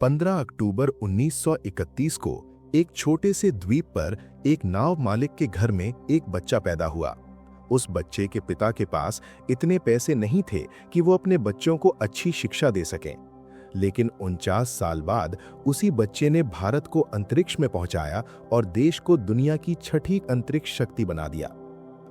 15 अक्टूबर 1931 को एक छोटे से द्वीप पर एक नाव मालिक के घर में एक बच्चा पैदा हुआ। उस बच्चे के पिता के पास इतने पैसे नहीं थे कि वो अपने बच्चों को अच्छी शिक्षा दे सकें। लेकिन 49 साल बाद उसी बच्चे ने भारत को अंतरिक्ष में पहुंचाया और देश को दुनिया की छठी अंतरिक्ष शक्ति बना दिया।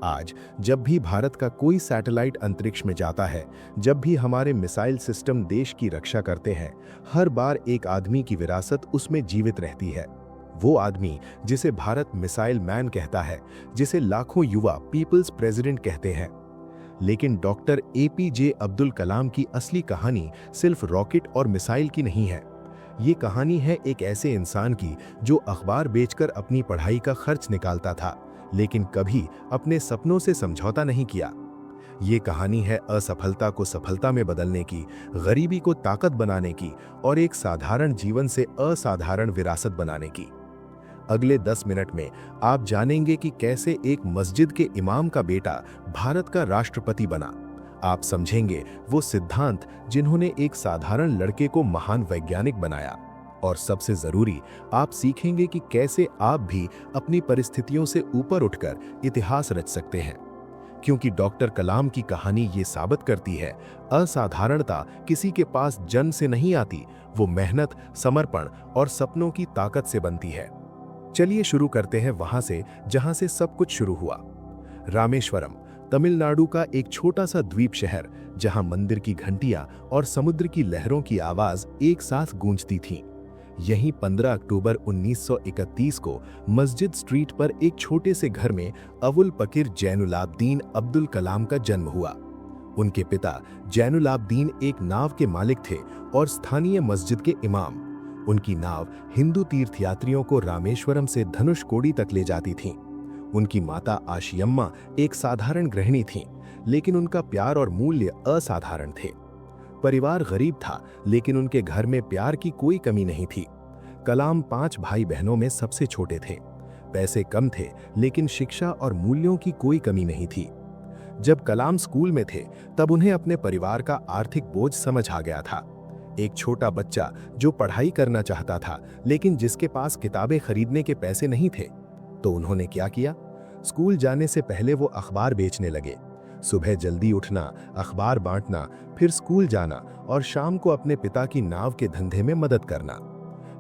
आज जब भी भारत का कोई सैटेलाइट अंतरिक्ष में जाता है, जब भी हमारे मिसाइल सिस्टम देश की रक्षा करते हैं, हर बार एक आदमी की विरासत उसमें जीवित रहती है। वो आदमी जिसे भारत मिसाइल मैन कहता है, जिसे लाखों युवा पीपल्स प्रेसिडेंट कहते हैं। लेकिन डॉक्टर APJ अब्दुल कलाम की असली कहानी सिर्फ रॉकेट और मिसाइल की नहीं है। ये कहानी है एक ऐसे इंसान की जो अखबार बेचकर अपनी पढ़ाई का खर्च निकालता था, लेकिन कभी अपने सपनों से समझौता नहीं किया। ये कहानी है असफलता को सफलता में बदलने की, गरीबी को ताकत बनाने की और एक साधारण जीवन से असाधारण विरासत बनाने की। अगले 10 मिनट में आप जानेंगे कि कैसे एक मस्जिद के इमाम का बेटा भारत का राष्ट्रपति बना। आप समझेंगे वो सिद्धांत जिन्होंने एक साधारण लड़के को महान वैज्ञानिक बनाया। और सबसे जरूरी, आप सीखेंगे कि कैसे आप भी अपनी परिस्थितियों से ऊपर उठकर इतिहास रच सकते हैं। क्योंकि डॉक्टर कलाम की कहानी ये साबित करती है, असाधारणता किसी के पास जन्म से नहीं आती, वो मेहनत, समर्पण और सपनों की ताकत से बनती है। चलिए शुरू करते हैं वहां से जहां से सब कुछ शुरू हुआ। रामेश्वरम, तमिलनाडु का एक छोटा सा द्वीप शहर, जहां मंदिर की घंटियां और समुद्र की लहरों की आवाज एक साथ गूंजती थीं। यहीं 15 अक्टूबर 1931 को मस्जिद स्ट्रीट पर एक छोटे से घर में अवुल पकीर जैनुलाब्दीन अब्दुल कलाम का जन्म हुआ। उनके पिता जैनुलाब्दीन एक नाव के मालिक थे और स्थानीय मस्जिद के इमाम। उनकी नाव हिंदू तीर्थयात्रियों को रामेश्वरम से धनुषकोडी तक ले जाती थी। उनकी माता आशियम्मा एक साधारण गृहिणी थीं, लेकिन उनका प्यार और मूल्य असाधारण थे। परिवार गरीब था, लेकिन उनके घर में प्यार की कोई कमी नहीं थी। कलाम 5 भाई बहनों में सबसे छोटे थे। पैसे कम थे, लेकिन शिक्षा और मूल्यों की कोई कमी नहीं थी। जब कलाम स्कूल में थे, तब उन्हें अपने परिवार का आर्थिक बोझ समझ आ गया था। एक छोटा बच्चा जो पढ़ाई करना चाहता था, लेकिन जिसके पास किताबें खरीदने के पैसे नहीं थे, तो उन्होंने क्या किया? स्कूल जाने से पहले वो अखबार बेचने लगे। सुबह जल्दी उठना, अखबार बांटना, फिर स्कूल जाना और शाम को अपने पिता की नाव के धंधे में मदद करना।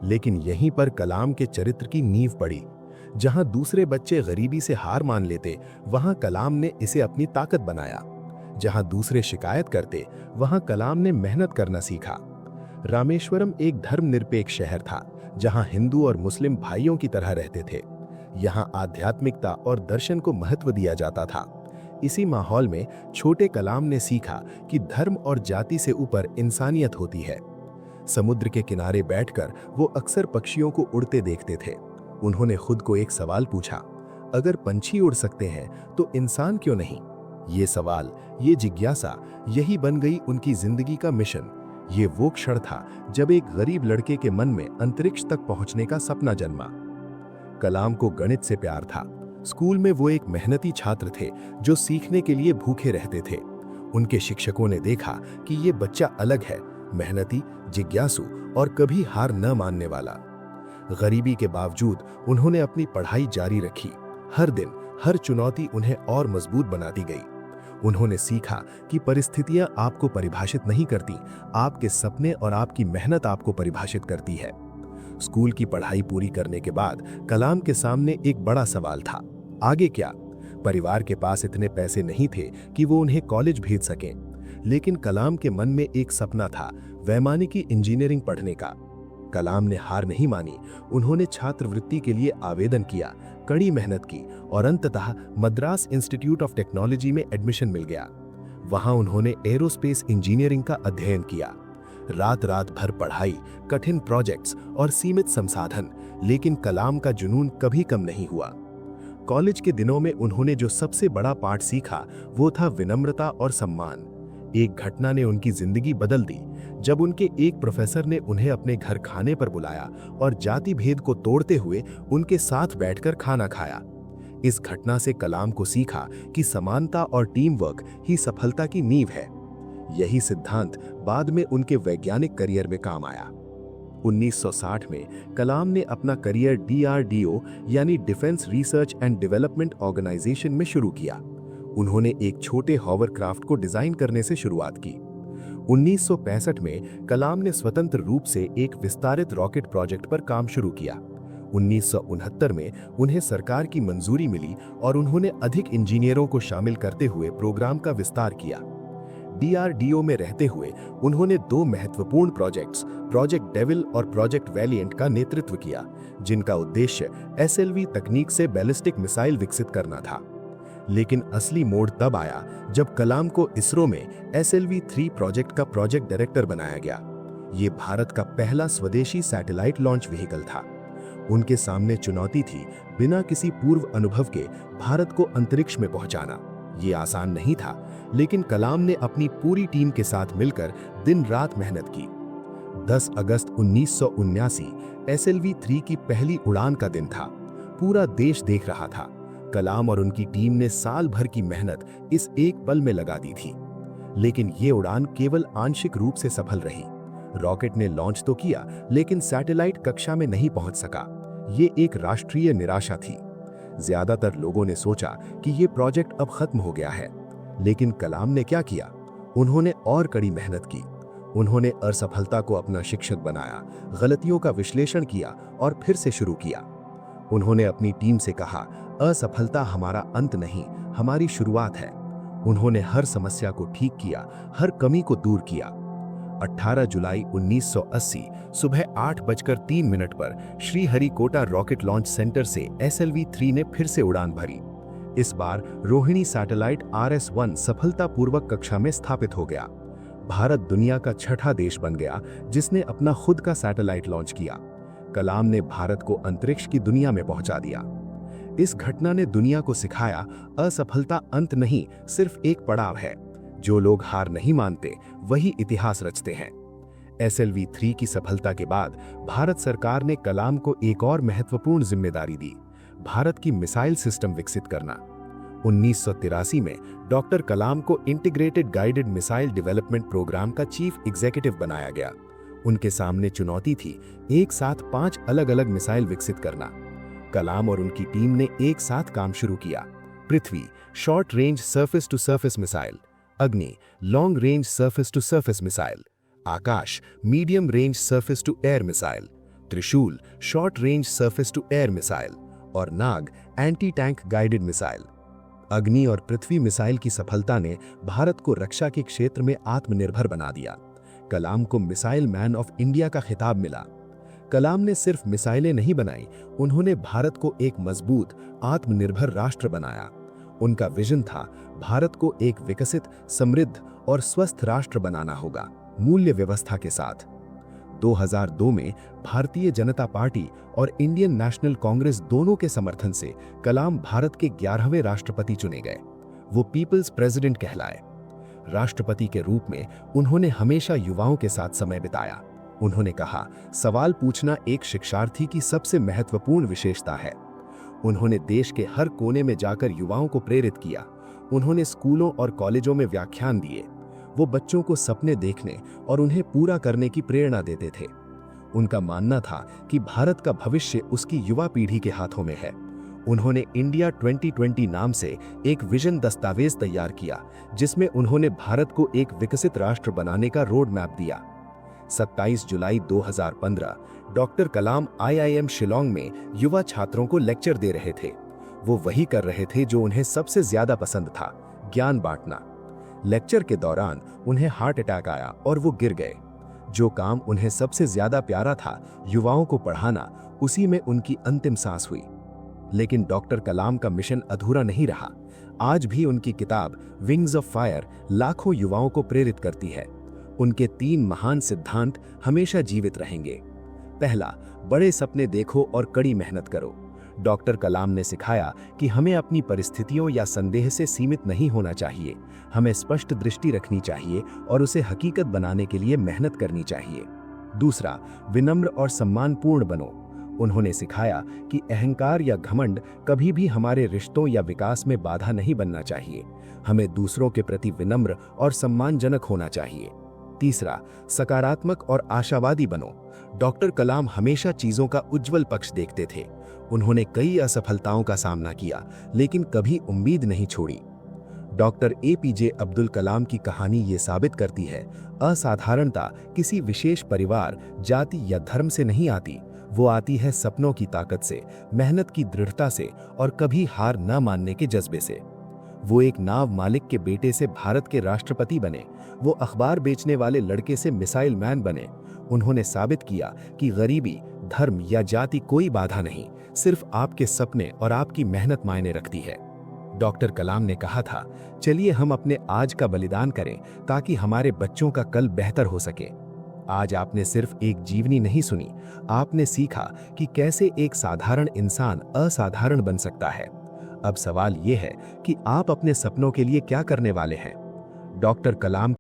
लेकिन यहीं पर कलाम के चरित्र की नींव पड़ी। जहां दूसरे बच्चे गरीबी से हार मान लेते, वहां कलाम ने इसे अपनी ताकत बनाया। जहां दूसरे शिकायत करते, वहां कलाम ने मेहनत करना सीखा। रामेश्वरम एक धर्मनिरपेक्ष शहर था, जहां हिंदू और मुस्लिम भाइयों की तरह रहते थे। यहाँ आध्यात्मिकता और दर्शन को महत्व दिया जाता था। इसी माहौल में छोटे कलाम ने सीखा कि धर्म और जाति से ऊपर इंसानियत होती है। समुद्र के किनारे बैठकर वो अक्सर पक्षियों को उड़ते देखते थे। उन्होंने खुद को एक सवाल पूछा, अगर पंछी उड़ सकते हैं तो इंसान क्यों नहीं? ये सवाल, ये जिज्ञासा, यही बन गई उनकी जिंदगी का मिशन। ये वो क्षण था जब एक गरीब लड़के के मन में अंतरिक्ष तक पहुंचने का सपना जन्मा। कलाम को गणित से प्यार था। स्कूल में वो एक मेहनती छात्र थे जो सीखने के लिए भूखे रहते थे। उनके शिक्षकों ने देखा कि ये बच्चा अलग है, मेहनती, जिज्ञासु और कभी हार न मानने वाला। गरीबी के बावजूद उन्होंने अपनी पढ़ाई जारी रखी। हर दिन, हर चुनौती उन्हें और मजबूत बनाती गई। उन्होंने सीखा कि परिस्थितियां आपको परिभाषित नहीं करती, आपके सपने और आपकी मेहनत आपको परिभाषित करती है। स्कूल की पढ़ाई पूरी करने के बाद कलाम के सामने एक बड़ा सवाल था, आगे क्या? परिवार के पास इतने पैसे नहीं थे कि वो उन्हें कॉलेज भेज सकें, लेकिन कलाम के मन में एक सपना था, वैमानिकी इंजीनियरिंग पढ़ने का। कलाम ने हार नहीं मानी। उन्होंने छात्रवृत्ति के लिए आवेदन किया, कड़ी मेहनत की और अंततः मद्रास इंस्टीट्यूट ऑफ टेक्नोलॉजी में एडमिशन मिल गया। वहां उन्होंने एरोस्पेस इंजीनियरिंग का अध्ययन किया। रात रात भर पढ़ाई, कठिन प्रोजेक्ट्स और सीमित संसाधन, लेकिन कलाम का जुनून कभी कम नहीं हुआ। कॉलेज के दिनों में उन्होंने जो सबसे बड़ा पाठ सीखा, वो था विनम्रता और सम्मान। एक घटना ने उनकी जिंदगी बदल दी, जब उनके एक प्रोफेसर ने उन्हें अपने घर खाने पर बुलाया और जाति भेद को तोड़ते हुए उनके साथ बैठकर खाना खाया। इस घटना से कलाम को सीखा कि समानता और टीम वर्क ही सफलता की नींव है। यही सिद्धांत बाद में उनके वैज्ञानिक करियर में काम आया। 1960 में कलाम ने अपना करियर DRDO यानी defence research and development organisation में शुरू किया। उन्होंने एक छोटे हॉवरक्राफ्ट को डिजाइन करने से शुरुआत की। 1965 में कलाम ने स्वतंत्र रूप से एक विस्तारित रॉकेट प्रोजेक्ट पर काम शुरू किया। 1969 में उन्हें सरकार की मंजूरी मिली और उन्होंने अधिक इंजीनियरों को शामिल करते हुए प्रोग्राम का विस्तार किया। DRDO में रहते हुए उन्होंने 2 महत्वपूर्ण प्रोजेक्ट्स, प्रोजेक्ट डेविल और प्रोजेक्ट वैलिएंट का नेतृत्व किया, जिनका उद्देश्य SLV तकनीक से बैलिस्टिक मिसाइल विकसित करना था। लेकिन असली मोड़ तब आया जब कलाम को इसरो में SLV-3 प्रोजेक्ट का प्रोजेक्ट डायरेक्टर बनाया गया। ये भारत का पहला स्वदेशी सैटेलाइट लॉन्च व्हीकल था। उनके सामने चुनौती थी बिना किसी पूर्व अनुभव के भारत को अंतरिक्ष में पहुंचाना। ये आसान नहीं था, लेकिन कलाम ने अपनी पूरी टीम के साथ मिलकर दिन रात मेहनत की। 10 अगस्त 1979 SLV-3 की पहली उड़ान का दिन था। पूरा देश देख रहा था। कलाम और उनकी टीम ने साल भर की मेहनत इस एक पल में लगा दी थी। लेकिन ये उड़ान केवल आंशिक रूप से सफल रही। रॉकेट ने लॉन्च तो किया, लेकिन सैटेलाइट कक्षा में नहीं पहुंच सका। ये एक राष्ट्रीय निराशा थी। ज्यादातर लोगों ने सोचा कि ये प्रोजेक्ट अब खत्म हो गया है, लेकिन कलाम ने क्या किया? उन्होंने और कड़ी मेहनत की। उन्होंने असफलता को अपना शिक्षक बनाया, गलतियों का विश्लेषण किया और फिर से शुरू किया। उन्होंने अपनी टीम से कहा, असफलता हमारा अंत नहीं, हमारी शुरुआत है। उन्होंने हर समस्या को ठीक किया, हर कमी को दूर किया। 18 जुलाई 1980 सुबह 8:03 पर श्रीहरिकोटा रॉकेट लॉन्च सेंटर से SLV-3 ने फिर से उड़ान भरी। इस बार रोहिणी सैटेलाइट RS-1 सफलतापूर्वक कक्षा में स्थापित हो गया। भारत दुनिया का छठा देश बन गया जिसने अपना खुद का सैटेलाइट लॉन्च किया। कलाम ने भारत को अंतरिक्ष की दुनिया में पहुंचा दिया। इस घटना ने दुनिया को सिखाया, असफलता अंत नहीं, सिर्फ एक पड़ाव है। जो लोग हार नहीं मानते वही इतिहास रचते हैं। SLV-3 की सफलता के बाद भारत सरकार ने कलाम को एक और महत्वपूर्ण जिम्मेदारी दी, भारत की मिसाइल सिस्टम विकसित करना। 1983 में डॉक्टर कलाम को integrated guided missile development programme का चीफ एग्जीक्यूटिव बनाया गया। उनके सामने चुनौती थी एक साथ 5 अलग-अलग मिसाइल विकसित करना। कलाम और उनकी टीम ने एक साथ काम शुरू किया। Prithvi short range surface to surface missile, Agni long range surface to surface missile, Akash medium range surface to air missile, Trishul short range surface to air missile और Nag anti tank guided missile. Agni और पृथ्वी मिसाइल की सफलता ने भारत को रक्षा के क्षेत्र में आत्मनिर्भर बना दिया। कलाम को मिसाइल मैन ऑफ इंडिया का खिताब मिला। कलाम ने सिर्फ मिसाइलें नहीं बनाई, उन्होंने भारत को एक मजबूत आत्मनिर्भर राष्ट्र बनाया। उनका विजन था भारत को एक विकसित, समृद्ध और स्वस्थ राष्ट्र बनाना होगा, मूल्य व्यवस्था के साथ। 2002 में भारतीय जनता पार्टी और इंडियन नेशनल कांग्रेस दोनों के समर्थन से कलाम भारत के 11वें राष्ट्रपति चुने गए। वो पीपल्स प्रेसिडेंट कहलाए। राष्ट्रपति के रूप में उन्होंने हमेशा युवाओं के साथ समय बिताया। उन्होंने कहा, सवाल पूछना एक शिक्षार्थी की सबसे महत्वपूर्ण विशेषता है। उन्होंने देश के हर कोने में जाकर युवाओं को प्रेरित किया। उन्होंने स्कूलों और कॉलेजों में व्याख्यान दिए। वो बच्चों को सपने देखने और उन्हें पूरा करने की प्रेरणा देते थे। उनका मानना था कि भारत का भविष्य उसकी युवा पीढ़ी के हाथों में है। उन्होंने इंडिया 2020 नाम से एक विजन दस्तावेज तैयार किया, जिसमें उन्होंने भारत को एक विकसित राष्ट्र बनाने का रोड मैप दिया। 27 जुलाई 2015 डॉक्टर कलाम IIM शिलोंग में युवा छात्रों को लेक्चर दे रहे थे। वो वही कर रहे थे जो उन्हें सबसे ज्यादा पसंद था, ज्ञान बांटना। लेक्चर के दौरान उन्हें हार्ट अटैक आया और वो गिर गए। जो काम उन्हें सबसे ज्यादा प्यारा था, युवाओं को पढ़ाना, उसी में उनकी अंतिम सांस हुई। लेकिन डॉक्टर कलाम का मिशन अधूरा नहीं रहा। आज भी उनकी किताब विंग्स ऑफ फायर लाखों युवाओं को प्रेरित करती है। उनके 3 महान सिद्धांत हमेशा जीवित रहेंगे। पहला, बड़े सपने देखो और कड़ी मेहनत करो। डॉक्टर कलाम ने सिखाया कि हमें अपनी परिस्थितियों या संदेह से सीमित नहीं होना चाहिए। हमें स्पष्ट दृष्टि रखनी चाहिए और उसे हकीकत बनाने के लिए मेहनत करनी चाहिए। दूसरा, विनम्र और सम्मानपूर्ण बनो। उन्होंने सिखाया कि अहंकार या घमंड कभी भी हमारे रिश्तों या विकास में बाधा नहीं बनना चाहिए। हमें दूसरों के प्रति विनम्र और सम्मानजनक होना चाहिए। तीसरा, सकारात्मक और आशावादी बनो। डॉक्टर कलाम हमेशा चीजों का उज्जवल पक्ष देखते थे। उन्होंने कई असफलताओं का सामना किया, लेकिन कभी उम्मीद नहीं छोड़ी। डॉक्टर एपीजे अब्दुल कलाम की कहानी ये साबित करती है, असाधारणता किसी विशेष परिवार, जाति या धर्म से नहीं आती। वो आती है सपनों की ताकत से, मेहनत की दृढ़ता से और कभी हार न मानने के जज्बे से। वो एक नाव मालिक के बेटे से भारत के राष्ट्रपति बने। वो अखबार बेचने वाले लड़के से मिसाइल मैन बने। उन्होंने साबित किया कि गरीबी, धर्म या जाति कोई बाधा नहीं, सिर्फ आपके सपने और आपकी मेहनत मायने रखती है। डॉक्टर कलाम ने कहा था, चलिए हम अपने आज का बलिदान करें ताकि हमारे बच्चों का कल बेहतर हो सके। आज आपने सिर्फ एक जीवनी नहीं सुनी, आपने सीखा कि कैसे एक साधारण इंसान असाधारण बन सकता है। अब सवाल ये है कि आप अपने सपनों के लिए क्या करने वाले हैं? डॉक्टर कलाम